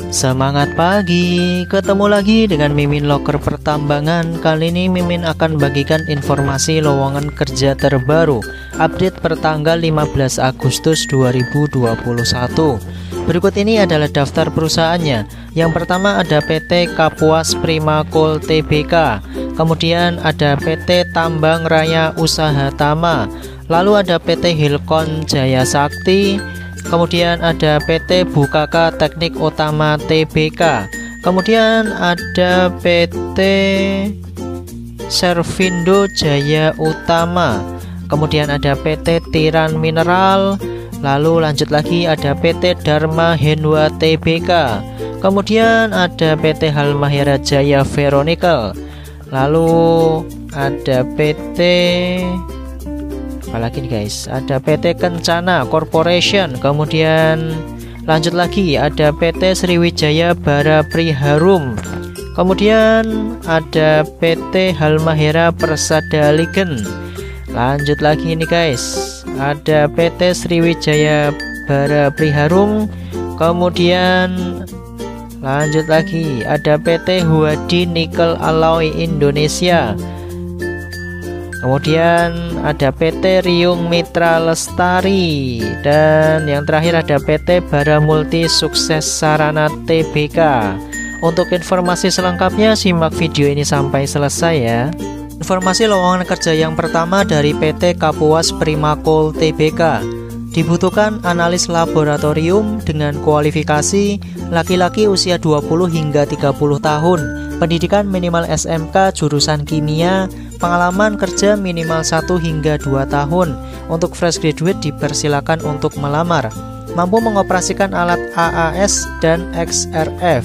Semangat pagi, ketemu lagi dengan Mimin Loker Pertambangan. Kali ini Mimin akan bagikan informasi lowongan kerja terbaru, update pertanggal 15 Agustus 2021. Berikut ini adalah daftar perusahaannya. Yang pertama ada PT Kapuas Prima Coal Tbk, kemudian ada PT Tambang Raya Usaha Tama, lalu ada PT Hilcon Jaya Sakti, kemudian ada PT Bukaka Teknik Utama Tbk, kemudian ada PT Servindo Jaya Utama, kemudian ada PT Tiran Mineral, lalu lanjut lagi ada PT Dharma Henwa Tbk, kemudian ada PT Halmahera Jaya Veronical, lalu ada PT apalagi nih guys, ada PT Kencana Corporation, kemudian lanjut lagi ada PT Sriwijaya Bara Priharum, kemudian ada PT Halmahera Persada Ligen, lanjut lagi nih guys, ada PT Sriwijaya Bara Priharum, kemudian lanjut lagi ada PT Huadi Nikel Alloy Indonesia, kemudian ada PT Riung Mitra Lestari, dan yang terakhir ada PT Bara Multi Sukses Sarana Tbk. Untuk informasi selengkapnya simak video ini sampai selesai ya. Informasi lowongan kerja yang pertama dari PT Kapuas Prima Coal Tbk. Dibutuhkan analis laboratorium dengan kualifikasi laki-laki usia 20 hingga 30 tahun, pendidikan minimal SMK jurusan kimia, pengalaman kerja minimal 1 hingga 2 tahun. Untuk fresh graduate dipersilakan untuk melamar. Mampu mengoperasikan alat AAS dan XRF.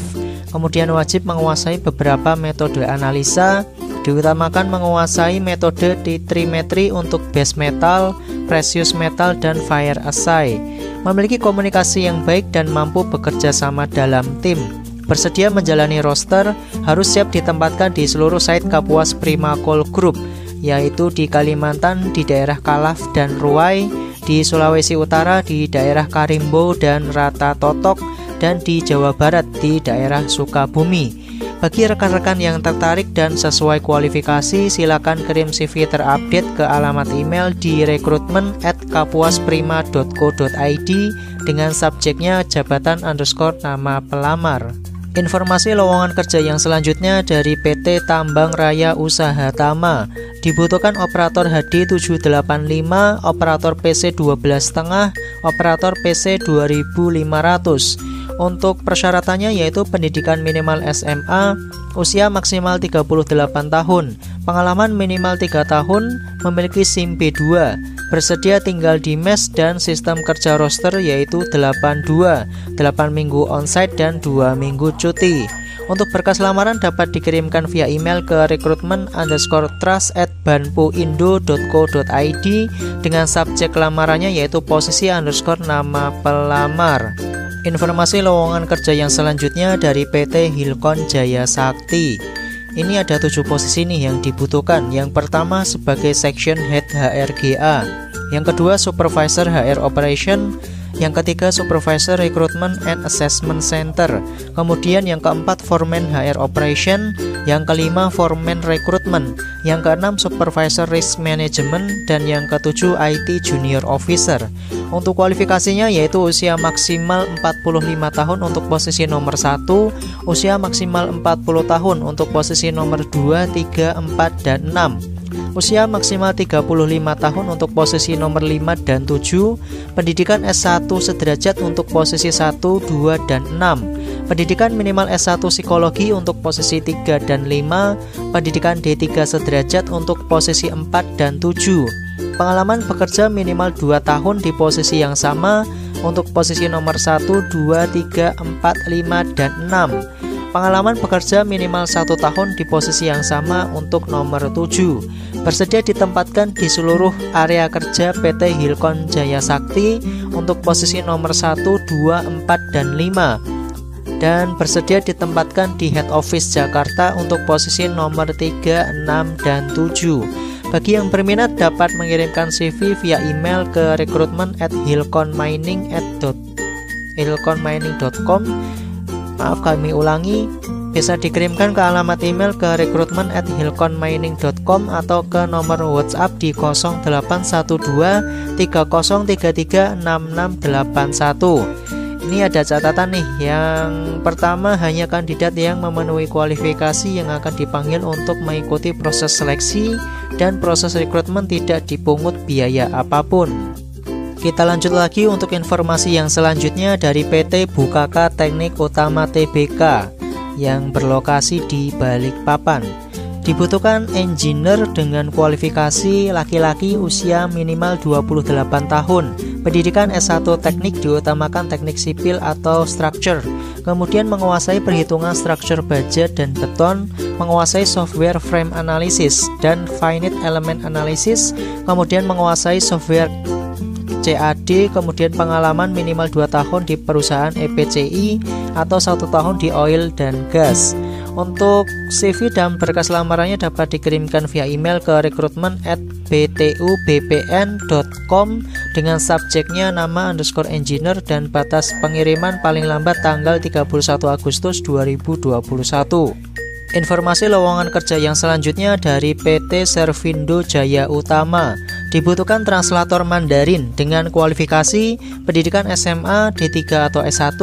Kemudian wajib menguasai beberapa metode analisa, diutamakan menguasai metode titrimetri untuk base metal, precious metal, dan fire assay. Memiliki komunikasi yang baik dan mampu bekerja sama dalam tim. Bersedia menjalani roster, harus siap ditempatkan di seluruh site Kapuas Prima Coal Group, yaitu di Kalimantan di daerah Kalaf dan Ruai, di Sulawesi Utara di daerah Karimbo dan Rata Totok, dan di Jawa Barat di daerah Sukabumi. Bagi rekan-rekan yang tertarik dan sesuai kualifikasi, silakan kirim CV terupdate ke alamat email di rekrutmen@kapuasprima.co.id dengan subjeknya jabatan_nama pelamar. Informasi lowongan kerja yang selanjutnya dari PT Tambang Raya Usaha Tama. Dibutuhkan operator HD 785, operator PC 12,5, operator PC 2500. Untuk persyaratannya yaitu pendidikan minimal SMA, usia maksimal 38 tahun, pengalaman minimal 3 tahun, memiliki SIM B2, bersedia tinggal di mes, dan sistem kerja roster yaitu 82, 8 minggu onsite dan 2 minggu cuti. Untuk berkas lamaran dapat dikirimkan via email ke recruitment_trust@banpuindo.co.id dengan subjek lamarannya yaitu posisi _nama pelamar. Informasi lowongan kerja yang selanjutnya dari PT Hilcon Jaya Sakti. Ini ada 7 posisi nih yang dibutuhkan. Yang pertama sebagai Section Head HRGA, yang kedua Supervisor HR Operation, yang ketiga Supervisor Recruitment and Assessment Center, kemudian yang keempat Foreman HR Operation, yang kelima Foreman Recruitment, yang keenam Supervisor Risk Management, dan yang ketujuh IT Junior Officer. Untuk kualifikasinya yaitu usia maksimal 45 tahun untuk posisi nomor 1, usia maksimal 40 tahun untuk posisi nomor 2, 3, 4, dan 6. Usia maksimal 35 tahun untuk posisi nomor 5 dan 7, pendidikan S1 sederajat untuk posisi 1, 2, dan 6, pendidikan minimal S1 psikologi untuk posisi 3 dan 5, pendidikan D3 sederajat untuk posisi 4 dan 7, pengalaman bekerja minimal 2 tahun di posisi yang sama untuk posisi nomor 1, 2, 3, 4, 5, dan 6, pengalaman bekerja minimal 1 tahun di posisi yang sama untuk nomor 7. Bersedia ditempatkan di seluruh area kerja PT Hilcon Jaya Sakti untuk posisi nomor 1, 2, 4, dan 5. Dan bersedia ditempatkan di Head Office Jakarta untuk posisi nomor 3, 6, dan 7. Bagi yang berminat dapat mengirimkan CV via email ke recruitment@hilconmining.com Maaf kami ulangi, bisa dikirimkan ke alamat email ke recruitment@hilconmining.com atau ke nomor WhatsApp di 0812 3033 6681. Ini ada catatan nih, yang pertama hanya kandidat yang memenuhi kualifikasi yang akan dipanggil untuk mengikuti proses seleksi, dan proses rekrutmen tidak dipungut biaya apapun. Kita lanjut lagi untuk informasi yang selanjutnya dari PT Bukaka Teknik Utama Tbk yang berlokasi di Balikpapan. Dibutuhkan engineer dengan kualifikasi laki-laki usia minimal 28 tahun. Pendidikan S1 teknik diutamakan teknik sipil atau structure. Kemudian menguasai perhitungan struktur baja dan beton, menguasai software frame analysis dan finite element analysis, kemudian menguasai software CAD, kemudian pengalaman minimal 2 tahun di perusahaan EPCI atau 1 tahun di oil dan gas. Untuk CV dan berkas lamarannya dapat dikirimkan via email ke recruitment@btubpn.com dengan subjeknya nama _engineer dan batas pengiriman paling lambat tanggal 31 Agustus 2021. Informasi lowongan kerja yang selanjutnya dari PT Servindo Jaya Utama. Dibutuhkan translator Mandarin dengan kualifikasi pendidikan SMA, D3 atau S1,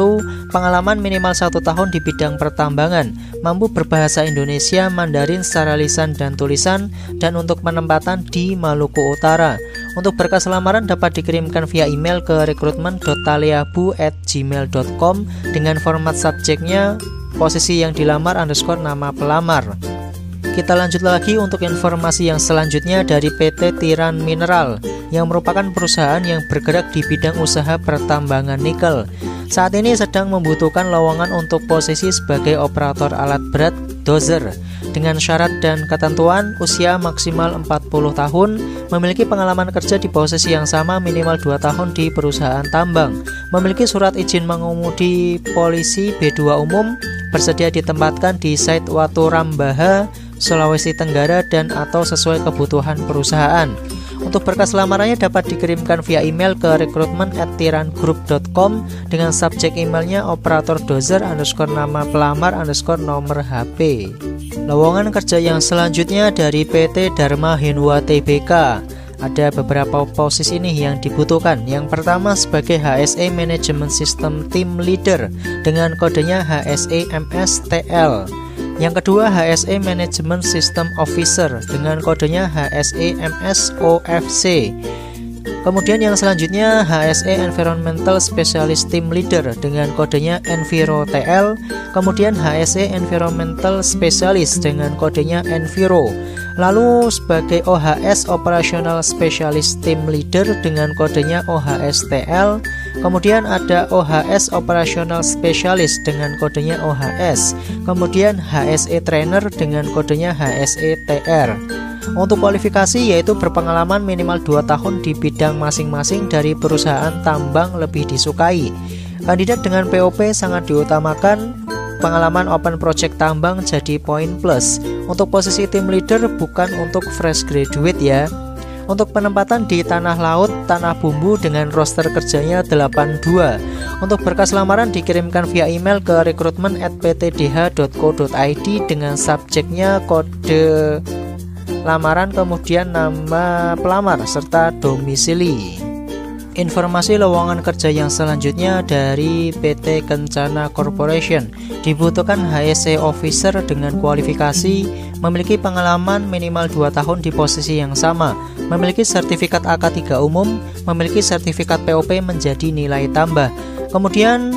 pengalaman minimal 1 tahun di bidang pertambangan, mampu berbahasa Indonesia, Mandarin secara lisan dan tulisan, dan untuk penempatan di Maluku Utara. Untuk berkas lamaran dapat dikirimkan via email ke recruitment.taliabu@gmail.com dengan format subjeknya posisi yang dilamar _ nama pelamar. Kita lanjut lagi untuk informasi yang selanjutnya dari PT Tiran Mineral yang merupakan perusahaan yang bergerak di bidang usaha pertambangan nikel. Saat ini sedang membutuhkan lowongan untuk posisi sebagai operator alat berat dozer dengan syarat dan ketentuan usia maksimal 40 tahun, memiliki pengalaman kerja di posisi yang sama minimal 2 tahun di perusahaan tambang, memiliki surat izin mengemudi polisi B2 umum, bersedia ditempatkan di site Watu Rambaha, Sulawesi Tenggara dan atau sesuai kebutuhan perusahaan. Untuk berkas lamarannya dapat dikirimkan via email ke recruitment@tirangroup.com dengan subjek emailnya operator dozer _ nama pelamar _ nomor HP. Lowongan kerja yang selanjutnya dari PT Dharma Hinwa Tbk. Ada beberapa posisi nih yang dibutuhkan. Yang pertama sebagai HSE Management System Team Leader dengan kodenya HSE MSTL. Yang kedua HSE Management System Officer dengan kodenya HSE MSOFC. Kemudian yang selanjutnya HSE Environmental Specialist Team Leader dengan kodenya EnviroTL. Kemudian HSE Environmental Specialist dengan kodenya Enviro. Lalu sebagai OHS Operational Specialist Team Leader dengan kodenya OHSTL. Kemudian ada OHS Operational Specialist dengan kodenya OHS. Kemudian HSE Trainer dengan kodenya HSETR. Untuk kualifikasi yaitu berpengalaman minimal 2 tahun di bidang masing-masing dari perusahaan tambang lebih disukai. Kandidat dengan POP sangat diutamakan. Pengalaman open project tambang jadi poin plus. Untuk posisi tim leader bukan untuk fresh graduate ya. Untuk penempatan di tanah laut, tanah bumbu dengan roster kerjanya 82. Untuk berkas lamaran dikirimkan via email ke recruitment@ptdh.co.id dengan subjeknya kode lamaran kemudian nama pelamar serta domisili. Informasi lowongan kerja yang selanjutnya dari PT Kencana Corporation. Dibutuhkan HSE Officer dengan kualifikasi memiliki pengalaman minimal 2 tahun di posisi yang sama, memiliki sertifikat AK3 umum, memiliki sertifikat POP menjadi nilai tambah. Kemudian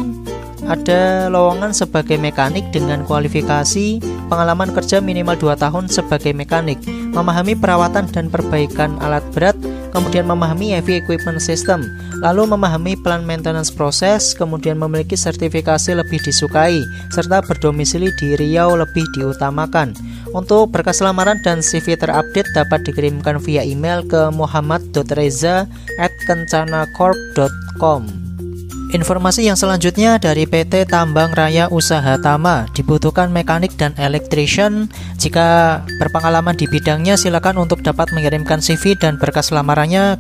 ada lowongan sebagai mekanik dengan kualifikasi pengalaman kerja minimal 2 tahun sebagai mekanik, memahami perawatan dan perbaikan alat berat, kemudian memahami heavy equipment system, lalu memahami plan maintenance proses, kemudian memiliki sertifikasi lebih disukai, serta berdomisili di Riau lebih diutamakan. Untuk berkas lamaran dan CV terupdate dapat dikirimkan via email ke muhammad.reza@kencanacorp.com. Informasi yang selanjutnya dari PT Tambang Raya Usaha Tama. Dibutuhkan mekanik dan electrician. Jika berpengalaman di bidangnya silakan untuk dapat mengirimkan CV dan berkas lamarannya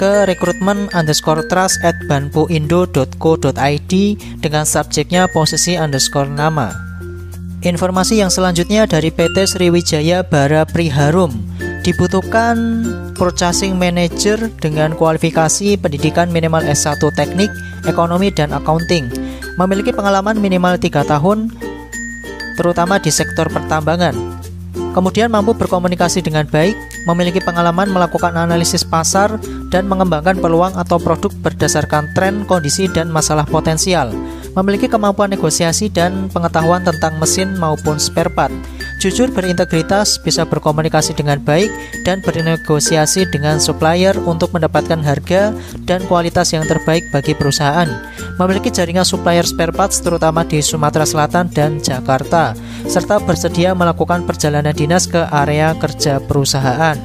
ke rekrutmen_trust@banpuindo.co.id dengan subjeknya posisi _nama. Informasi yang selanjutnya dari PT Sriwijaya Bara Priharum. Dibutuhkan Purchasing Manager dengan kualifikasi pendidikan minimal S1 Teknik, Ekonomi, dan Accounting. Memiliki pengalaman minimal 3 tahun, terutama di sektor pertambangan. Kemudian mampu berkomunikasi dengan baik, memiliki pengalaman melakukan analisis pasar, dan mengembangkan peluang atau produk berdasarkan tren, kondisi, dan masalah potensial. Memiliki kemampuan negosiasi dan pengetahuan tentang mesin maupun spare part. Jujur, berintegritas, bisa berkomunikasi dengan baik, dan bernegosiasi dengan supplier untuk mendapatkan harga dan kualitas yang terbaik bagi perusahaan. Memiliki jaringan supplier spare parts terutama di Sumatera Selatan dan Jakarta, serta bersedia melakukan perjalanan dinas ke area kerja perusahaan.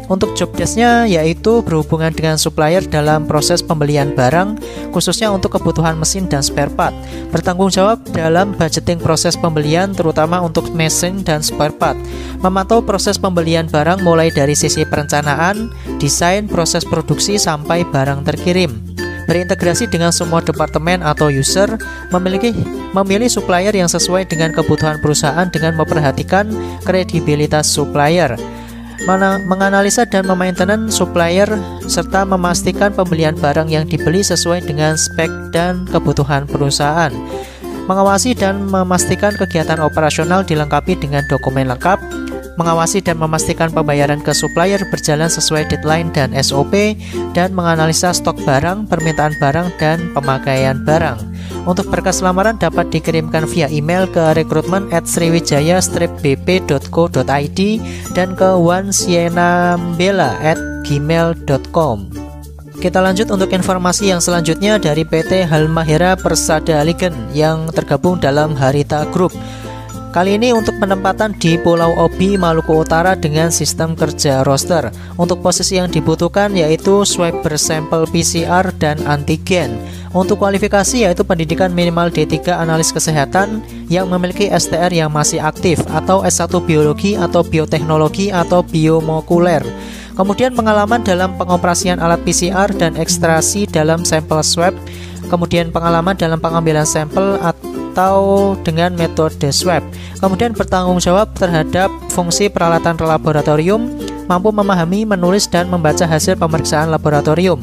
Untuk job desk-nya yaitu berhubungan dengan supplier dalam proses pembelian barang, khususnya untuk kebutuhan mesin dan spare part. Bertanggung jawab dalam budgeting proses pembelian, terutama untuk mesin dan spare part. Memantau proses pembelian barang mulai dari sisi perencanaan, desain, proses produksi, sampai barang terkirim. Berintegrasi dengan semua departemen atau user, memilih supplier yang sesuai dengan kebutuhan perusahaan dengan memperhatikan kredibilitas supplier. Menganalisa dan memainten supplier, serta memastikan pembelian barang yang dibeli sesuai dengan spek dan kebutuhan perusahaan. Mengawasi dan memastikan kegiatan operasional dilengkapi dengan dokumen lengkap. Mengawasi dan memastikan pembayaran ke supplier berjalan sesuai deadline dan SOP, dan menganalisa stok barang, permintaan barang, dan pemakaian barang. Untuk berkas lamaran dapat dikirimkan via email ke rekrutmen@sriwijaya-bp.co.id dan ke wansienambela@gmail.com. Kita lanjut untuk informasi yang selanjutnya dari PT Halmahera Persada Ligen yang tergabung dalam Harita Group. Kali ini untuk penempatan di Pulau Obi, Maluku Utara dengan sistem kerja roster. Untuk posisi yang dibutuhkan yaitu swiper sampel PCR dan antigen. Untuk kualifikasi yaitu pendidikan minimal D3 analis kesehatan yang memiliki STR yang masih aktif, atau S1 biologi atau bioteknologi atau biomokuler. Kemudian pengalaman dalam pengoperasian alat PCR dan ekstraksi dalam sampel swab. Kemudian pengalaman dalam pengambilan sampel atau dengan metode swab. Kemudian bertanggung jawab terhadap fungsi peralatan laboratorium, mampu memahami, menulis, dan membaca hasil pemeriksaan laboratorium.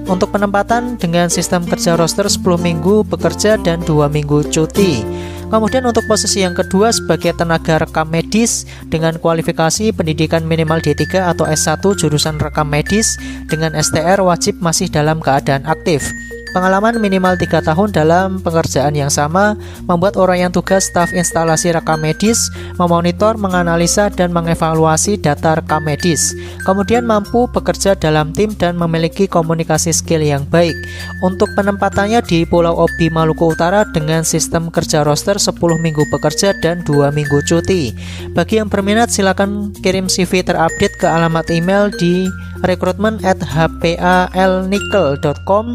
Untuk penempatan dengan sistem kerja roster 10 minggu bekerja dan 2 minggu cuti. Kemudian untuk posisi yang kedua sebagai tenaga rekam medis dengan kualifikasi pendidikan minimal D3 atau S1 jurusan rekam medis dengan STR wajib masih dalam keadaan aktif. Pengalaman minimal 3 tahun dalam pekerjaan yang sama, membuat uraian tugas staf instalasi rekam medis, memonitor, menganalisa, dan mengevaluasi data rekam medis. Kemudian mampu bekerja dalam tim dan memiliki komunikasi skill yang baik. Untuk penempatannya di Pulau Obi, Maluku Utara dengan sistem kerja roster 10 minggu bekerja dan 2 minggu cuti. Bagi yang berminat silakan kirim CV terupdate ke alamat email di rekrutmen@hpalnickel.com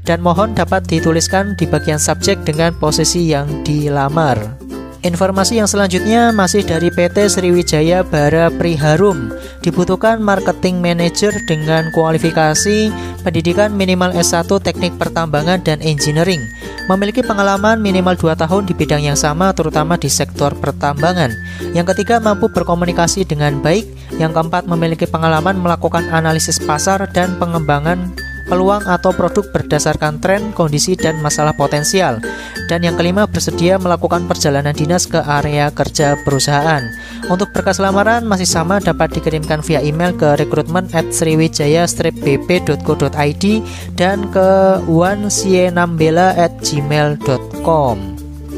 dan mohon dapat dituliskan di bagian subjek dengan posisi yang dilamar. Informasi yang selanjutnya masih dari PT Sriwijaya Bara Priharum. Dibutuhkan marketing manager dengan kualifikasi pendidikan minimal S1 teknik pertambangan dan engineering. Memiliki pengalaman minimal 2 tahun di bidang yang sama, terutama di sektor pertambangan. Yang ketiga, mampu berkomunikasi dengan baik. Yang keempat, memiliki pengalaman melakukan analisis pasar dan pengembangan peluang atau produk berdasarkan tren, kondisi, dan masalah potensial. Dan yang kelima, bersedia melakukan perjalanan dinas ke area kerja perusahaan. Untuk berkas lamaran masih sama, dapat dikirimkan via email ke rekrutmen@sriwijaya-bp.co.id dan ke wansienambela@gmail.com.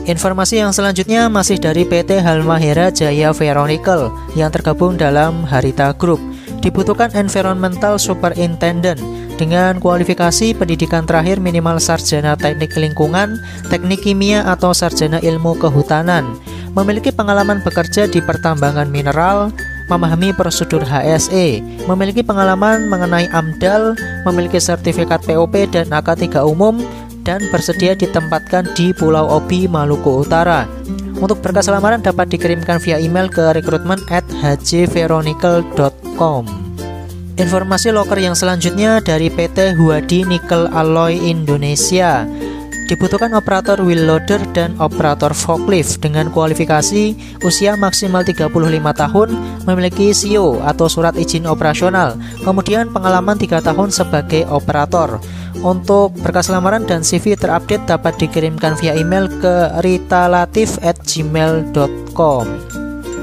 Informasi yang selanjutnya masih dari PT Halmahera Jaya Veronical yang tergabung dalam Harita Group. Dibutuhkan environmental superintendent dengan kualifikasi pendidikan terakhir minimal sarjana teknik lingkungan, teknik kimia, atau sarjana ilmu kehutanan. Memiliki pengalaman bekerja di pertambangan mineral, memahami prosedur HSE, memiliki pengalaman mengenai AMDAL, memiliki sertifikat POP dan AK3 umum, dan bersedia ditempatkan di Pulau Obi, Maluku Utara. Untuk berkas lamaran dapat dikirimkan via email ke rekrutmen@hjveronical.com. Informasi loker yang selanjutnya dari PT Huadi Nikel Alloy Indonesia. Dibutuhkan operator wheel loader dan operator forklift dengan kualifikasi usia maksimal 35 tahun, memiliki SIO atau surat izin operasional, kemudian pengalaman 3 tahun sebagai operator. Untuk berkas lamaran dan CV terupdate dapat dikirimkan via email ke ritalatif@gmail.com.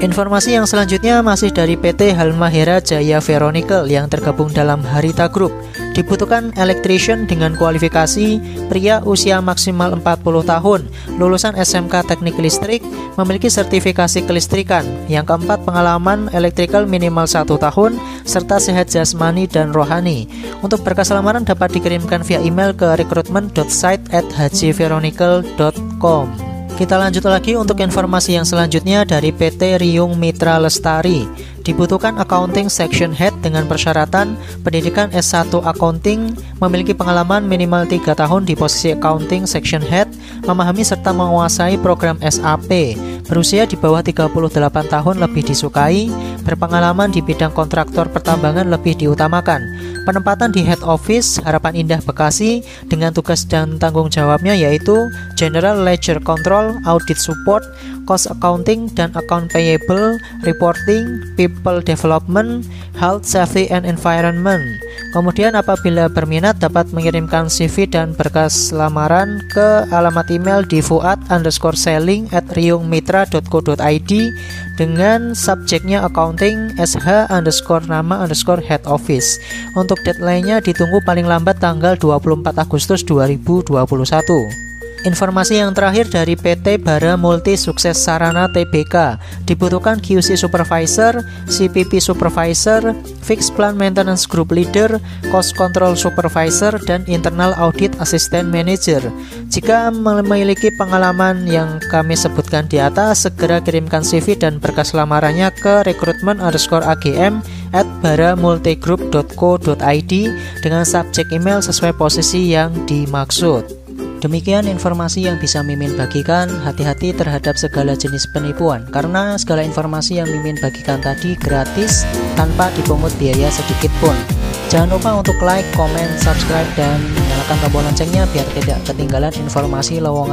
Informasi yang selanjutnya masih dari PT Halmahera Jaya Veronical yang tergabung dalam Harita Group. Dibutuhkan electrician dengan kualifikasi pria usia maksimal 40 tahun, lulusan SMK Teknik Listrik, memiliki sertifikasi kelistrikan. Yang keempat, pengalaman elektrikal minimal 1 tahun, serta sehat jasmani dan rohani. Untuk berkas lamaran dapat dikirimkan via email ke recruitment.site@hjveronical.com. Kita lanjut lagi untuk informasi yang selanjutnya dari PT Riung Mitra Lestari. Dibutuhkan accounting section head dengan persyaratan pendidikan S1 accounting, memiliki pengalaman minimal 3 tahun di posisi accounting section head, memahami serta menguasai program SAP, berusia di bawah 38 tahun lebih disukai, berpengalaman di bidang kontraktor pertambangan lebih diutamakan. Penempatan di head office Harapan Indah Bekasi dengan tugas dan tanggung jawabnya yaitu General Ledger Control, Audit Support, Cost Accounting dan Account Payable, Reporting, People Development, Health, Safety and Environment. Kemudian apabila berminat dapat mengirimkan CV dan berkas lamaran ke alamat email di fuad_selling@riungmitra.co.id dengan subjeknya accounting sh_nama_head office. Untuk deadline-nya ditunggu paling lambat tanggal 24 Agustus 2021. Informasi yang terakhir dari PT Bara Multi Sukses Sarana Tbk. Dibutuhkan QC Supervisor, CPP Supervisor, Fixed Plan Maintenance Group Leader, Cost Control Supervisor, dan Internal Audit Assistant Manager. Jika memiliki pengalaman yang kami sebutkan di atas, segera kirimkan CV dan berkas lamarannya ke recruitment_agm@baramultigroup.co.id dengan subjek email sesuai posisi yang dimaksud. Demikian informasi yang bisa Mimin bagikan. Hati-hati terhadap segala jenis penipuan, karena segala informasi yang Mimin bagikan tadi gratis tanpa dipungut biaya sedikit pun. Jangan lupa untuk like, komen, subscribe, dan nyalakan tombol loncengnya biar tidak ketinggalan informasi lowongan